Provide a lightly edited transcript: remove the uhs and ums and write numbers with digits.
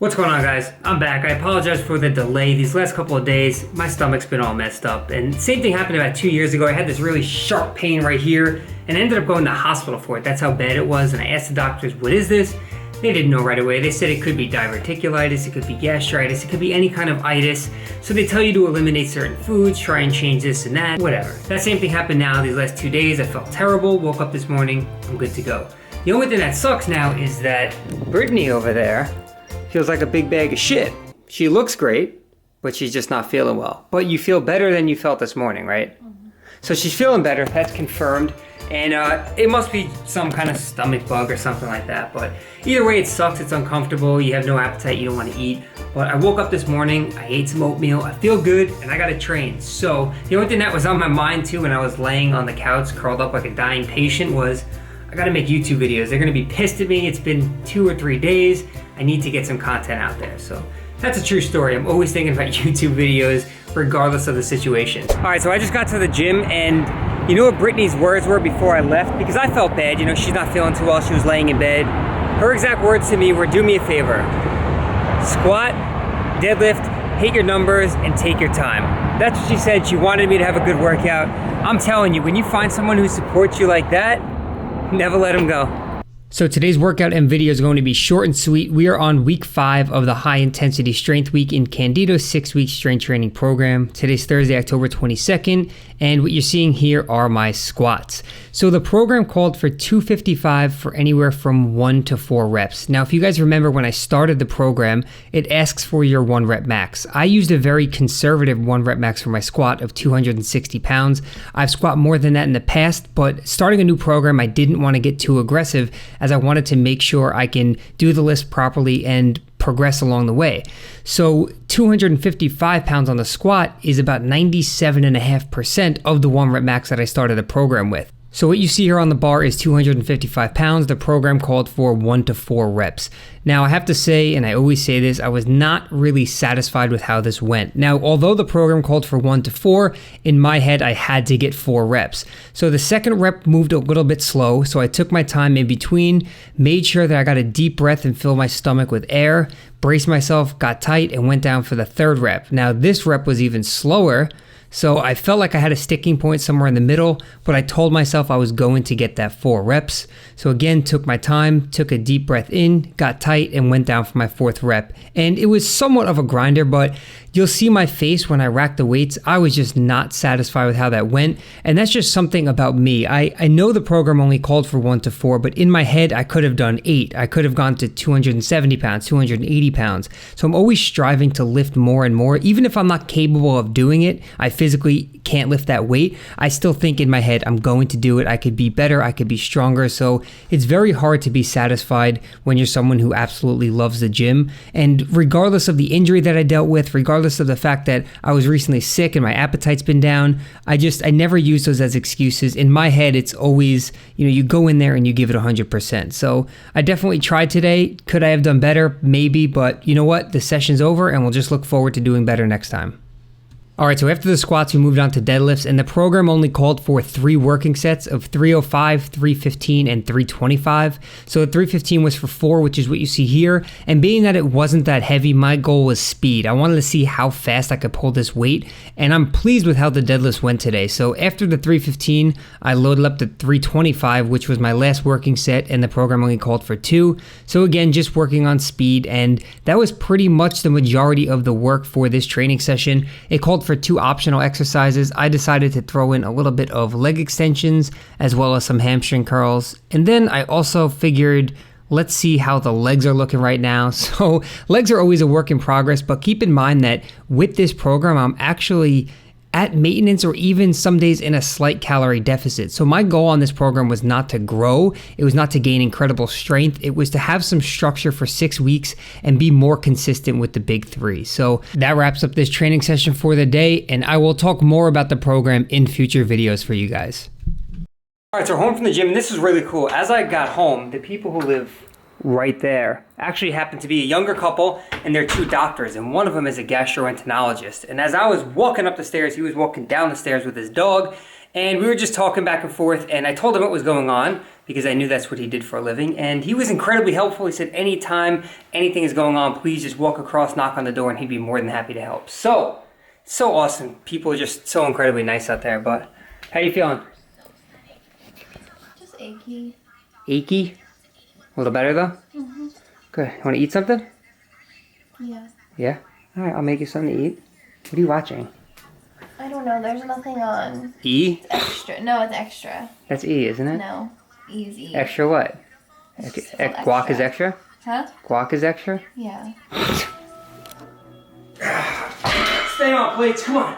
What's going on, guys? I'm back. I apologize for the delay. These last couple of days, my stomach's been all messed up. And same thing happened about 2 years ago. I had this really sharp pain right here and I ended up going to the hospital for it. That's how bad it was. And I asked the doctors, what is this? They didn't know right away. They said it could be diverticulitis, it could be gastritis, it could be any kind of itis. So they tell you to eliminate certain foods, try and change this and that, whatever. That same thing happened now these last 2 days. I felt terrible, woke up this morning, I'm good to go. The only thing that sucks now is that Brittany over there feels like a big bag of shit. She looks great, but she's just not feeling well. But you feel better than you felt this morning, right? Mm-hmm. So she's feeling better, that's confirmed. And it must be some kind of stomach bug or something like that. But either way, it sucks, it's uncomfortable, you have no appetite, you don't want to eat. But I woke up this morning, I ate some oatmeal, I feel good, and I gotta train. So the only thing that was on my mind too when I was laying on the couch, curled up like a dying patient, was I gotta make YouTube videos. They're gonna be pissed at me. It's been 2 or 3 days. I need to get some content out there. So that's a true story. I'm always thinking about YouTube videos regardless of the situation. All right, so I just got to the gym and you know what Brittany's words were before I left? Because I felt bad, you know, she's not feeling too well, she was laying in bed. Her exact words to me were, do me a favor, squat, deadlift, hit your numbers, and take your time. That's what she said. She wanted me to have a good workout. I'm telling you, when you find someone who supports you like that, never let them go. So today's workout and video is going to be short and sweet. We are on week 5 of the high intensity strength week in Candido's 6-week strength training program. Today's Thursday, October 22nd, and what you're seeing here are my squats. So the program called for 255 for anywhere from 1 to 4 reps. Now, if you guys remember when I started the program, it asks for your 1 rep max. I used a very conservative 1 rep max for my squat of 260 pounds. I've squat more than that in the past, but starting a new program, I didn't want to get too aggressive as I wanted to make sure I can do the list properly and progress along the way. So 255 pounds on the squat is about 97.5% of the 1 rep max that I started the program with. So what you see here on the bar is 255 pounds. The program called for 1 to 4 reps. Now I have to say, and I always say this, I was not really satisfied with how this went. Now, although the program called for 1 to 4, in my head I had to get 4 reps. So the second rep moved a little bit slow, so I took my time in between, made sure that I got a deep breath and filled my stomach with air, braced myself, got tight, and went down for the third rep. Now this rep was even slower, so I felt like I had a sticking point somewhere in the middle, but I told myself I was going to get that 4 reps. So again, took my time, took a deep breath in, got tight, and went down for my 4th rep. And it was somewhat of a grinder, but you'll see my face when I racked the weights. I was just not satisfied with how that went. And that's just something about me. I know the program only called for 1 to 4, but in my head, I could have done 8. I could have gone to 270 pounds, 280 pounds. So I'm always striving to lift more and more. Even if I'm not capable of doing it, I physically can't lift that weight, I still think in my head, I'm going to do it. I could be better, I could be stronger. So it's very hard to be satisfied when you're someone who absolutely loves the gym. And regardless of the injury that I dealt with, regardless of the fact that I was recently sick and my appetite's been down, I never use those as excuses. In my head, it's always, you go in there and you give it 100%. So I definitely tried today. Could I have done better? Maybe, but you know what? The session's over and we'll just look forward to doing better next time. All right, so after the squats, we moved on to deadlifts, and the program only called for 3 working sets of 305, 315, and 325. So the 315 was for 4, which is what you see here. And being that it wasn't that heavy, my goal was speed. I wanted to see how fast I could pull this weight, and I'm pleased with how the deadlifts went today. So after the 315, I loaded up to 325, which was my last working set, and the program only called for 2. So again, just working on speed, and that was pretty much the majority of the work for this training session. It called for 2 optional exercises. I decided to throw in a little bit of leg extensions as well as some hamstring curls. And then I also figured, let's see how the legs are looking right now. So legs are always a work in progress, but keep in mind that with this program, I'm actually at maintenance or even some days in a slight calorie deficit. So my goal on this program was not to grow. It was not to gain incredible strength. It was to have some structure for 6 weeks and be more consistent with the big 3. So that wraps up this training session for the day, and I will talk more about the program in future videos for you guys. All right, so home from the gym, and this is really cool. As I got home, the people who live right there actually happened to be a younger couple, and they're 2 doctors, and one of them is a gastroenterologist. And as I was walking up the stairs, he was walking down the stairs with his dog, and we were just talking back and forth, and I told him what was going on because I knew that's what he did for a living. And he was incredibly helpful. He said anytime anything is going on, please just walk across, knock on the door, and he'd be more than happy to help. So awesome. People are just so incredibly nice out there. But how you feeling? Just achy. Achy? A little better though? Mm-hmm. Good. Want to eat something? Yeah. Yeah? Alright, I'll make you something to eat. What are you watching? I don't know. There's nothing on. E? It's extra. No, it's extra. That's E, isn't it? No. E is E. Extra what? It's just called Guac is extra? Huh? Guac is extra? Yeah. Stay on, plates. Come on.